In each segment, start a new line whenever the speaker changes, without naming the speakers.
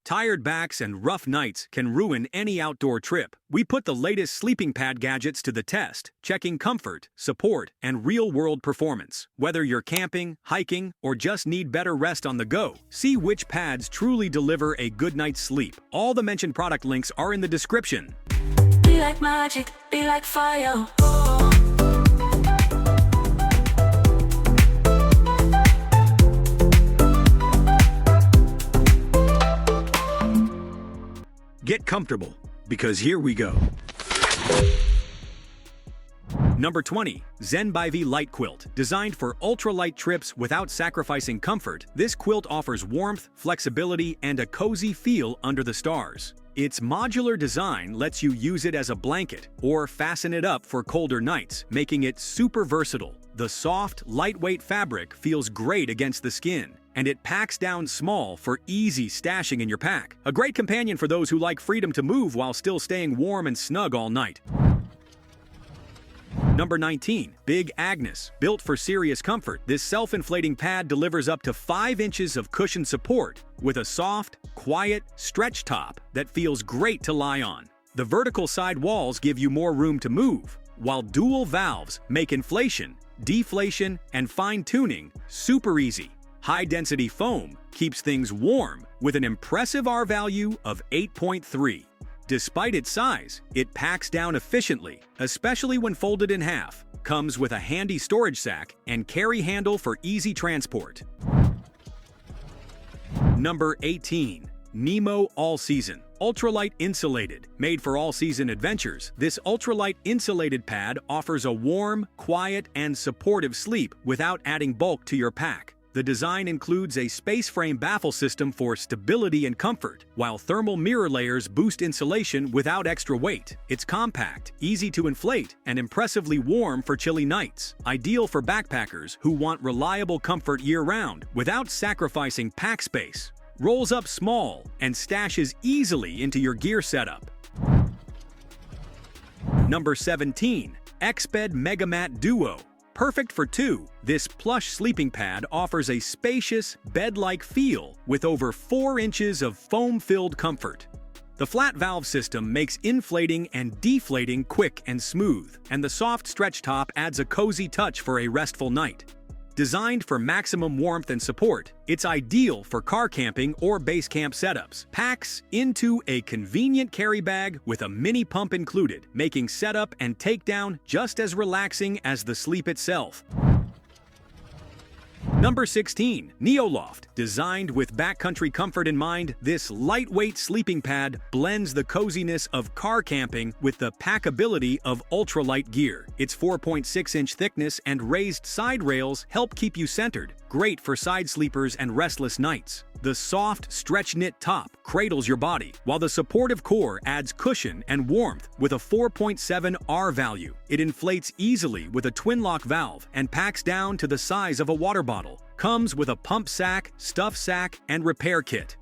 Tired backs and rough nights can ruin any outdoor trip. We put the latest sleeping pad gadgets to the test, checking comfort, support, and real-world performance. Whether you're camping, hiking, or just need better rest on the go, see which pads truly deliver a good night's sleep. All the mentioned product links are in the description.
Be like magic, be like fire.
Get comfortable, because here we go. Number 20. Zenbivy Light Quilt. Designed for ultralight trips without sacrificing comfort, this quilt offers warmth, flexibility, and a cozy feel under the stars. Its modular design lets you use it as a blanket or fasten it up for colder nights, making it super versatile. The soft, lightweight fabric feels great against the skin, and it packs down small for easy stashing in your pack. A great companion for those who like freedom to move while still staying warm and snug all night. Number 19. Big Agnes. Built for serious comfort, this self-inflating pad delivers up to 5 inches of cushion support with a soft, quiet stretch top that feels great to lie on. The vertical side walls give you more room to move, while dual valves make inflation, deflation, and fine-tuning super easy. High-density foam keeps things warm with an impressive R-value of 8.3. Despite its size, it packs down efficiently, especially when folded in half. Comes with a handy storage sack and carry handle for easy transport. Number 18. Nemo All-Season Ultralight Insulated. Made for all-season adventures, this ultralight insulated pad offers a warm, quiet, and supportive sleep without adding bulk to your pack. The design includes a space frame baffle system for stability and comfort, while thermal mirror layers boost insulation without extra weight. It's compact, easy to inflate, and impressively warm for chilly nights. Ideal for backpackers who want reliable comfort year-round without sacrificing pack space. Rolls up small and stashes easily into your gear setup. Number 17. Exped MegaMat Duo. Perfect for two, this plush sleeping pad offers a spacious, bed-like feel with over 4 inches of foam-filled comfort. The flat valve system makes inflating and deflating quick and smooth, and the soft stretch top adds a cozy touch for a restful night. Designed for maximum warmth and support, it's ideal for car camping or base camp setups. Packs into a convenient carry bag with a mini pump included, making setup and takedown just as relaxing as the sleep itself. Number 16. NeoLoft. Designed with backcountry comfort in mind, this lightweight sleeping pad blends the coziness of car camping with the packability of ultralight gear. Its 4.6-inch thickness and raised side rails help keep you centered, great for side sleepers and restless nights. The soft, stretch-knit top cradles your body, while the supportive core adds cushion and warmth with a 4.7 R-value. It inflates easily with a twin-lock valve and packs down to the size of a water bottle. Comes with a pump sack, stuff sack, and repair kit.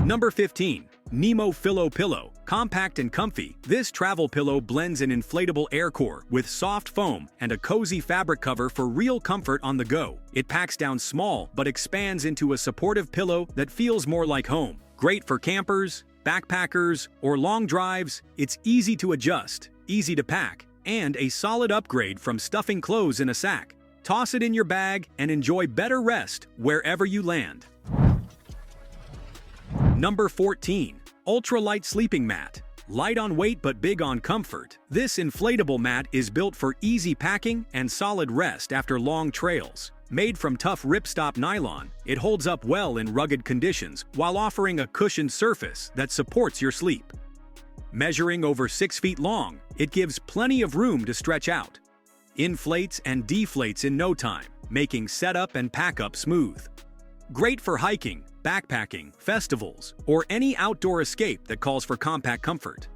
Number 15. Nemo Fillo Pillow. Compact and comfy, this travel pillow blends an inflatable air core with soft foam and a cozy fabric cover for real comfort on the go. It packs down small but expands into a supportive pillow that feels more like home. Great for campers, backpackers, or long drives. It's easy to adjust, easy to pack, and a solid upgrade from stuffing clothes in a sack. Toss it in your bag and enjoy better rest wherever you land. Number 14. Ultralight Sleeping Mat. Light on weight but big on comfort, this inflatable mat is built for easy packing and solid rest after long trails. Made from tough ripstop nylon, it holds up well in rugged conditions while offering a cushioned surface that supports your sleep. Measuring over 6 feet long, it gives plenty of room to stretch out. Inflates and deflates in no time, making setup and pack-up smooth. Great for hiking, backpacking, festivals, or any outdoor escape that calls for compact comfort.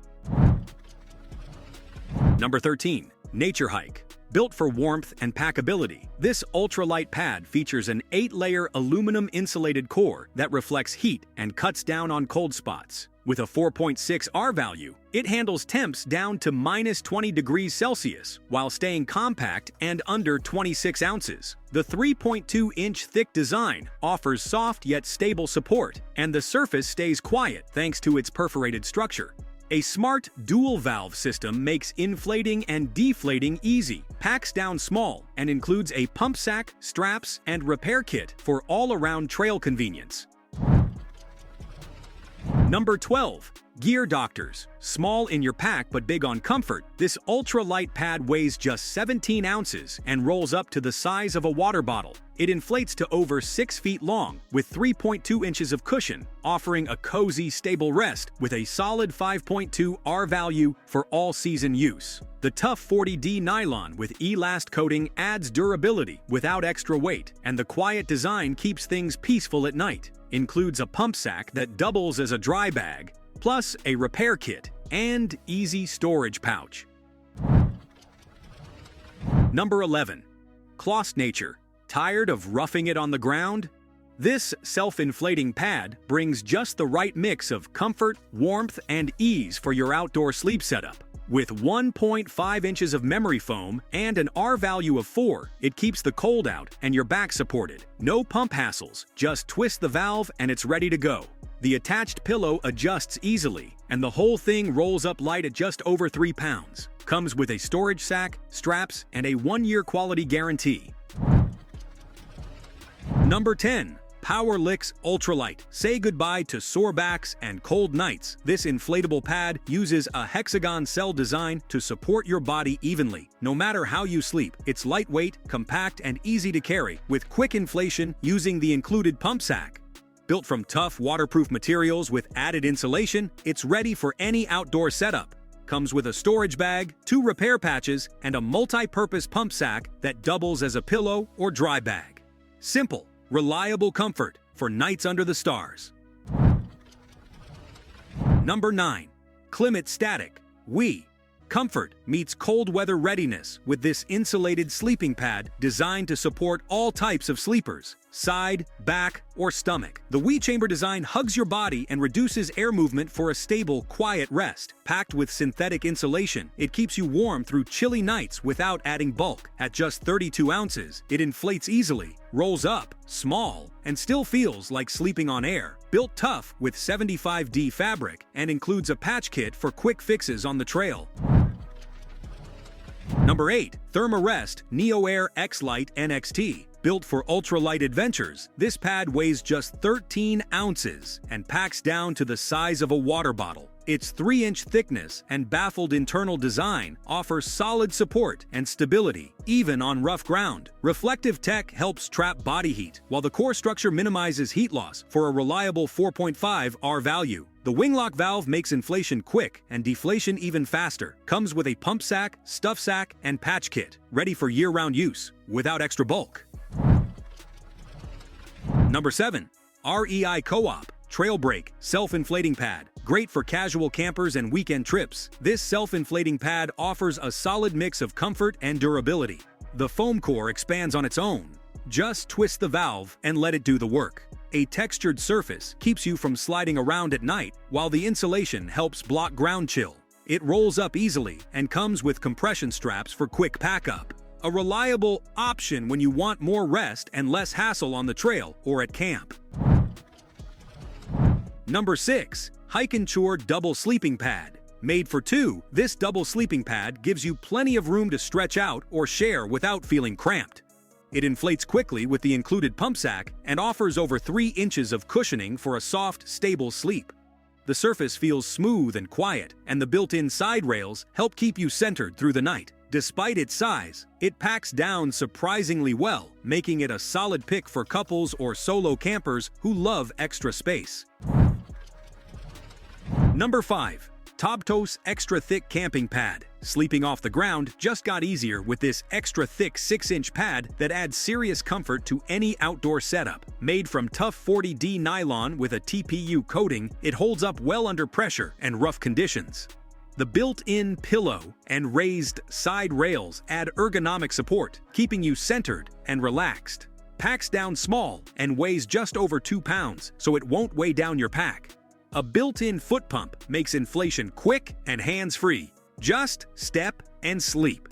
Number 13. Naturehike. Built for warmth and packability, this ultralight pad features an 8-layer aluminum insulated core that reflects heat and cuts down on cold spots. With a 4.6 R value, it handles temps down to -20 degrees Celsius while staying compact and under 26 ounces. The 3.2-inch thick design offers soft yet stable support, and the surface stays quiet thanks to its perforated structure. A smart dual-valve system makes inflating and deflating easy, packs down small, and includes a pump sack, straps, and repair kit for all-around trail convenience. Number 12. Gear Doctors. Small in your pack but big on comfort, this ultralight pad weighs just 17 ounces and rolls up to the size of a water bottle. It inflates to over 6 feet long with 3.2 inches of cushion, offering a cozy, stable rest with a solid 5.2 R value for all-season use. The tough 40D nylon with E-last coating adds durability without extra weight, and the quiet design keeps things peaceful at night. Includes a pump sack that doubles as a dry bag, plus a repair kit and easy storage pouch. Number 11. Clostnature. Tired of roughing it on the ground? This self-inflating pad brings just the right mix of comfort, warmth, and ease for your outdoor sleep setup. With 1.5 inches of memory foam and an R value of 4, it keeps the cold out and your back supported. No pump hassles, just twist the valve and it's ready to go. The attached pillow adjusts easily, and the whole thing rolls up light at just over 3 pounds. Comes with a storage sack, straps, and a 1-year quality guarantee. Number 10. POWERLIX Ultralight. Say goodbye to sore backs and cold nights. This inflatable pad uses a hexagon cell design to support your body evenly. No matter how you sleep, it's lightweight, compact, and easy to carry, with quick inflation using the included pump sack. Built from tough, waterproof materials with added insulation, it's ready for any outdoor setup. Comes with a storage bag, 2 repair patches, and a multi-purpose pump sack that doubles as a pillow or dry bag. Simple, reliable comfort for nights under the stars. Number 9. Klymit Static V. Comfort meets cold weather readiness with this insulated sleeping pad designed to support all types of sleepers, side, back, or stomach. The V chamber design hugs your body and reduces air movement for a stable, quiet rest. Packed with synthetic insulation, it keeps you warm through chilly nights without adding bulk. At just 32 ounces, it inflates easily, rolls up, small, and still feels like sleeping on air. Built tough with 75D fabric and includes a patch kit for quick fixes on the trail. Number 8. Therm-a-Rest NeoAir Xlite NXT. Built for ultralight adventures, this pad weighs just 13 ounces and packs down to the size of a water bottle. Its 3-inch thickness and baffled internal design offer solid support and stability, even on rough ground. Reflective tech helps trap body heat, while the core structure minimizes heat loss for a reliable 4.5 R value. The winglock valve makes inflation quick and deflation even faster. Comes with a pump sack, stuff sack, and patch kit, ready for year-round use, without extra bulk. Number 7. REI Co-op Trailbreak Self-Inflating Pad. Great for casual campers and weekend trips. This self-inflating pad offers a solid mix of comfort and durability. The foam core expands on its own. Just twist the valve and let it do the work. A textured surface keeps you from sliding around at night, while the insulation helps block ground chill. It rolls up easily and comes with compression straps for quick pack-up. A reliable option when you want more rest and less hassle on the trail or at camp. Number 6. Hikenture Double Sleeping Pad. Made for 2, this double sleeping pad gives you plenty of room to stretch out or share without feeling cramped. It inflates quickly with the included pump sack and offers over 3 inches of cushioning for a soft, stable sleep. The surface feels smooth and quiet, and the built-in side rails help keep you centered through the night. Despite its size, it packs down surprisingly well, making it a solid pick for couples or solo campers who love extra space. Number 5. TOBTOS Extra Thick Camping Pad. Sleeping off the ground just got easier with this extra thick 6-inch pad that adds serious comfort to any outdoor setup. Made from tough 40D nylon with a TPU coating, it holds up well under pressure and rough conditions. The built-in pillow and raised side rails add ergonomic support, keeping you centered and relaxed. Packs down small and weighs just over 2 pounds, so it won't weigh down your pack. A built-in foot pump makes inflation quick and hands-free. Just step and sleep.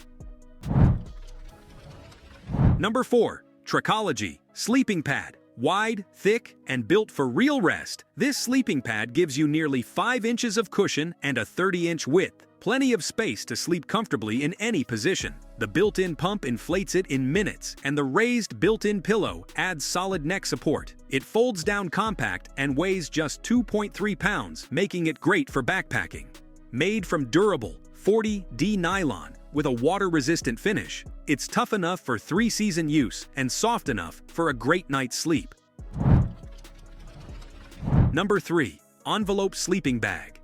Number 4. Trekology Sleeping Pad. Wide, thick, and built for real rest, this sleeping pad gives you nearly 5 inches of cushion and a 30-inch width. Plenty of space to sleep comfortably in any position. The built-in pump inflates it in minutes, and the raised built-in pillow adds solid neck support. It folds down compact and weighs just 2.3 pounds, making it great for backpacking. Made from durable 40D nylon with a water-resistant finish, it's tough enough for 3-season use and soft enough for a great night's sleep. Number 3. Envelope Sleeping Bag.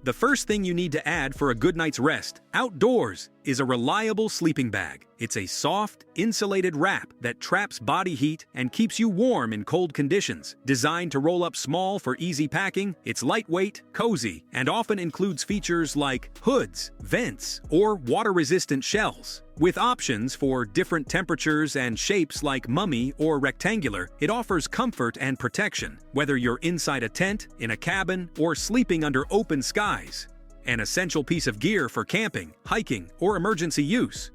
The first thing you need to add for a good night's rest outdoors is a reliable sleeping bag. It's a soft, insulated wrap that traps body heat and keeps you warm in cold conditions. Designed to roll up small for easy packing, it's lightweight, cozy, and often includes features like hoods, vents, or water-resistant shells. With options for different temperatures and shapes like mummy or rectangular, it offers comfort and protection, whether you're inside a tent, in a cabin, or sleeping under open skies. An essential piece of gear for camping, hiking, or emergency use.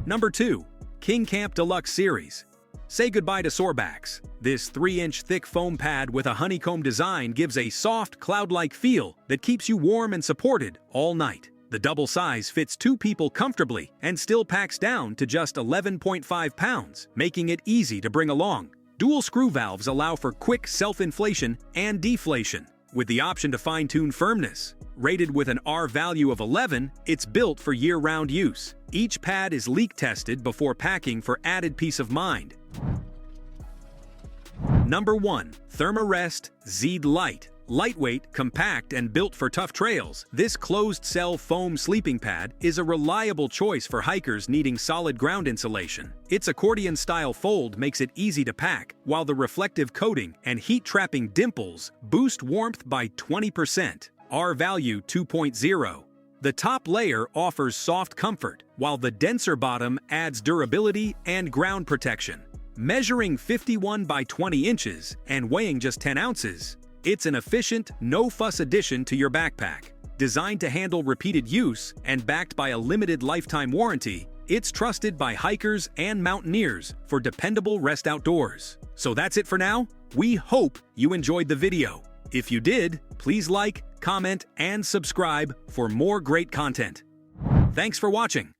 Number 2. KingCamp Deluxe Series. Say goodbye to sore backs. This 3-inch thick foam pad with a honeycomb design gives a soft, cloud-like feel that keeps you warm and supported all night. The double size fits 2 people comfortably and still packs down to just 11.5 pounds, making it easy to bring along. Dual screw valves allow for quick self-inflation and deflation, with the option to fine-tune firmness. Rated with an R value of 11, it's built for year-round use. Each pad is leak-tested before packing for added peace of mind. Number 1. Therm-a-Rest Z Lite. Lightweight, compact, and built for tough trails, this closed-cell foam sleeping pad is a reliable choice for hikers needing solid ground insulation. Its accordion-style fold makes it easy to pack, while the reflective coating and heat-trapping dimples boost warmth by 20%. R value 2.0. The top layer offers soft comfort, while the denser bottom adds durability and ground protection. Measuring 51 by 20 inches and weighing just 10 ounces, it's an efficient, no-fuss addition to your backpack. Designed to handle repeated use and backed by a limited lifetime warranty, it's trusted by hikers and mountaineers for dependable rest outdoors. So that's it for now. We hope you enjoyed the video. If you did, please like, comment, and subscribe for more great content. Thanks for watching.